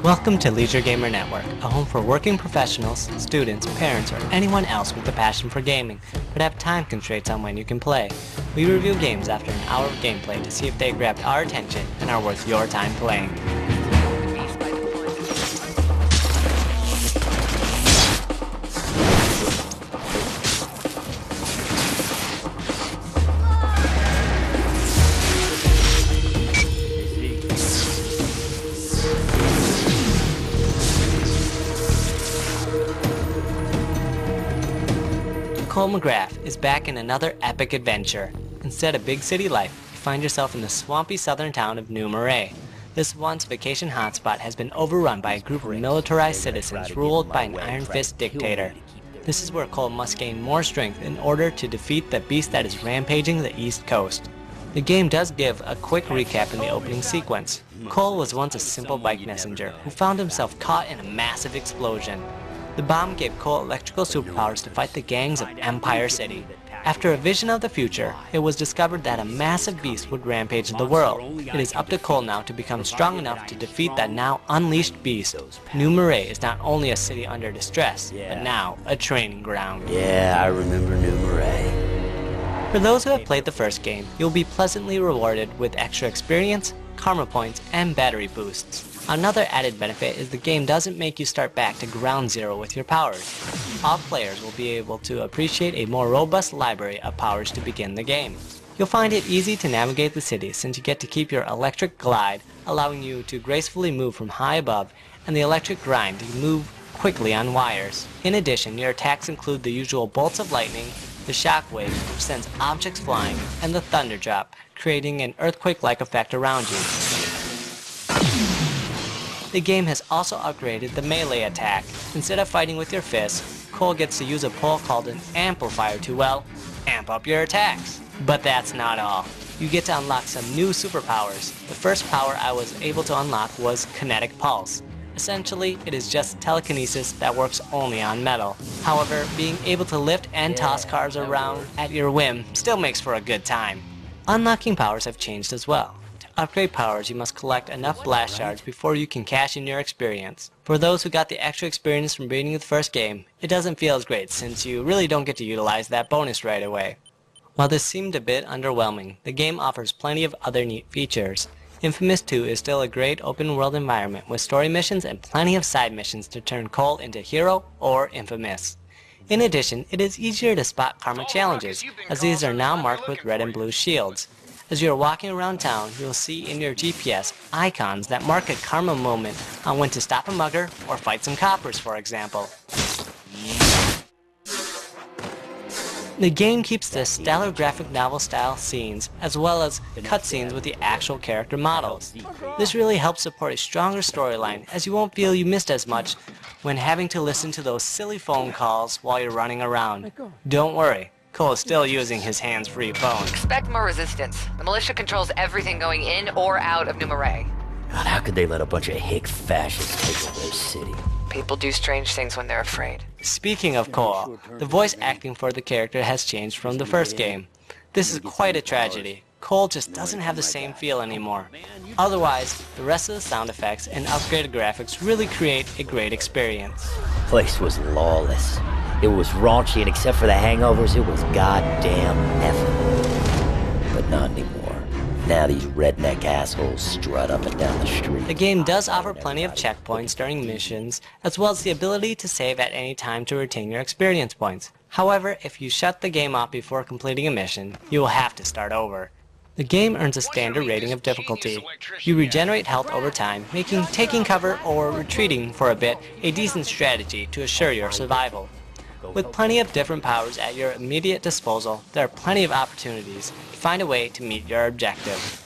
Welcome to Leisure Gamer Network, a home for working professionals, students, parents, or anyone else with a passion for gaming, but have time constraints on when you can play. We review games after an hour of gameplay to see if they grabbed our attention and are worth your time playing. Cole McGrath is back in another epic adventure. Instead of big city life, you find yourself in the swampy southern town of New Marais. This once vacation hotspot has been overrun by a group of militarized citizens ruled by an iron fist dictator. This is where Cole must gain more strength in order to defeat the beast that is rampaging the East Coast. The game does give a quick recap in the opening sequence. Cole was once a simple bike messenger who found himself caught in a massive explosion. The bomb gave Cole electrical superpowers to fight the gangs of Empire City. After a vision of the future, it was discovered that a massive beast would rampage the world. It is up to Cole now to become strong enough to defeat that now unleashed beast. New Marais is not only a city under distress, but now a training ground. Yeah, I remember New Marais. For those who have played the first game, you'll be pleasantly rewarded with extra experience, karma points, and battery boosts. Another added benefit is the game doesn't make you start back to ground zero with your powers. All players will be able to appreciate a more robust library of powers to begin the game. You'll find it easy to navigate the city since you get to keep your electric glide, allowing you to gracefully move from high above, and the electric grind to move quickly on wires. In addition, your attacks include the usual bolts of lightning, the shockwave, which sends objects flying, and the thunder drop, creating an earthquake-like effect around you. The game has also upgraded the melee attack. Instead of fighting with your fists, Cole gets to use a pole called an amplifier to, well, amp up your attacks. But that's not all. You get to unlock some new superpowers. The first power I was able to unlock was Kinetic Pulse. Essentially, it is just telekinesis that works only on metal. However, being able to lift and toss cars around at your whim still makes for a good time. Unlocking powers have changed as well. To upgrade powers, you must collect enough blast shards before you can cash in your experience. For those who got the extra experience from beating the first game, it doesn't feel as great since you really don't get to utilize that bonus right away. While this seemed a bit underwhelming, the game offers plenty of other neat features. inFAMOUS 2 is still a great open world environment with story missions and plenty of side missions to turn Cole into hero or infamous. In addition, it is easier to spot karma challenges, as these are now marked with red and blue shields. As you are walking around town, you will see in your GPS icons that mark a karma moment on when to stop a mugger or fight some coppers, for example. The game keeps the stellar graphic novel style scenes, as well as cutscenes with the actual character models. This really helps support a stronger storyline, as you won't feel you missed as much when having to listen to those silly phone calls while you're running around. Don't worry, Cole is still using his hands-free phone. Expect more resistance. The militia controls everything going in or out of New Marais. God, how could they let a bunch of hick fascists take over their city? People do strange things when they're afraid. Speaking of Cole, the voice acting for the character has changed from the first game. This is quite a tragedy. Cole just doesn't have the same feel anymore. Otherwise, the rest of the sound effects and upgraded graphics really create a great experience. Place was lawless. It was raunchy, and except for the hangovers, it was goddamn effing. But not anymore. Now these redneck assholes strut up and down the street. The game does offer plenty of checkpoints during missions, as well as the ability to save at any time to retain your experience points. However, if you shut the game off before completing a mission, you will have to start over. The game earns a standard rating of difficulty. You regenerate health over time, making taking cover or retreating for a bit a decent strategy to assure your survival. With plenty of different powers at your immediate disposal, there are plenty of opportunities to find a way to meet your objective.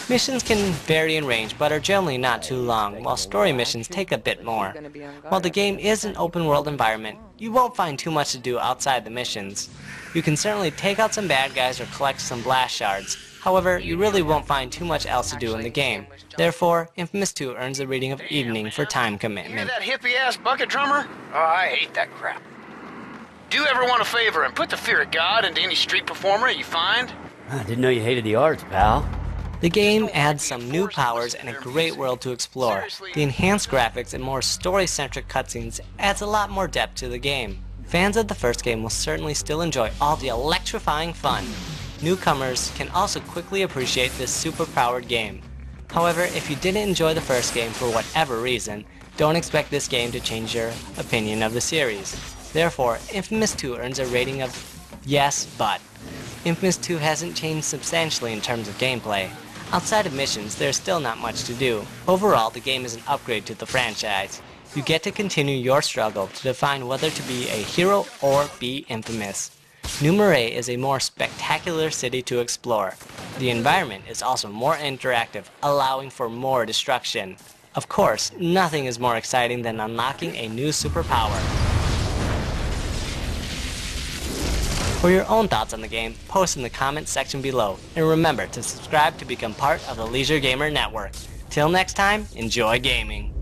Missions can vary in range, but are generally not too long, while story missions take a bit more. While the game is an open world environment, you won't find too much to do outside the missions. You can certainly take out some bad guys or collect some blast shards. However, you really won't find too much else to do in the game. Therefore, inFAMOUS 2 earns the rating of evening for time commitment. You hear that hippie-ass bucket drummer? Oh, I hate that crap. do ever want a favor and put the fear of God into any street performer you find? I didn't know you hated the arts, pal. The game adds some new powers and a great world to explore. The enhanced graphics and more story-centric cutscenes adds a lot more depth to the game. Fans of the first game will certainly still enjoy all the electrifying fun. Newcomers can also quickly appreciate this super-powered game. However, if you didn't enjoy the first game for whatever reason, don't expect this game to change your opinion of the series. Therefore, Infamous 2 earns a rating of yes, but. Infamous 2 hasn't changed substantially in terms of gameplay. Outside of missions, there's still not much to do. Overall, the game is an upgrade to the franchise. You get to continue your struggle to define whether to be a hero or be infamous. New Marais is a more spectacular city to explore. The environment is also more interactive, allowing for more destruction. Of course, nothing is more exciting than unlocking a new superpower. For your own thoughts on the game, post in the comments section below, and remember to subscribe to become part of the Leisure Gamer Network. Till next time, enjoy gaming.